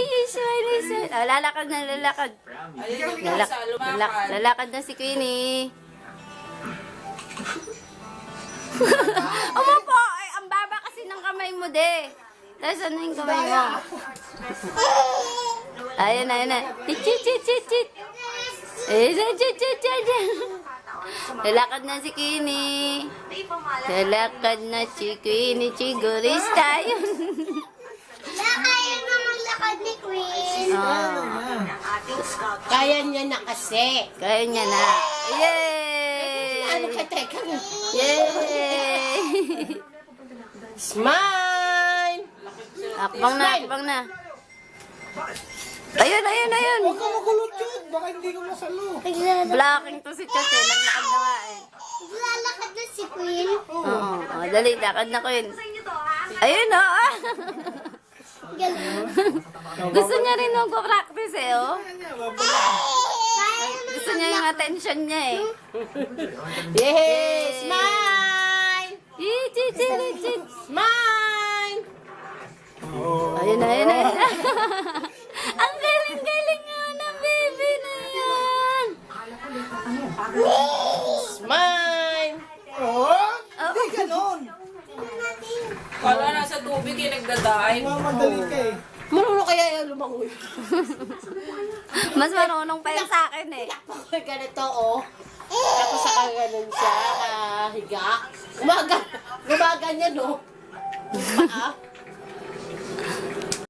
Smile. Oh, lalakad na, lalakad. Lalakad na si Queenie. Umupo! Ay, ang baba kasi ng kamay mo, de. Tapos ano yung kamay mo? Ayun na. Chit. Ayun, chit. Lalakad na si Queenie. Lalakad na si Queenie. Chigurista yun. Kaya na maglakad ni Queen. Kaya niya na kasi. Kaya niya na. Yay! Ano ka, teka na. Yay! Smile! Akbang na. Ayun. Huwag ka makulot yun. Baka hindi ka masalo. Blocking to si Chate. Naglakad na nga eh. Naglalakad na si Queen. Oo. Dali, lakad na Queen. Ayun o. Galing. Gusto niya rin magpa-practice eh, oh. Kaya na Gusto niya yung attention niya eh. Yay! Smile! Chit. Smile! Ayun na. Ang galing nga ng baby na yan. Smile! Oh? Hindi ganon. Wala nasa tubig yung nagdadive. Mamadali ka eh. Marunong kaya yung lumangoy. Mas marunong pa yun sa akin eh. Ganito, oh. Tapos saka ganun siya, higa. Gumaganyan, oh. Yung paa.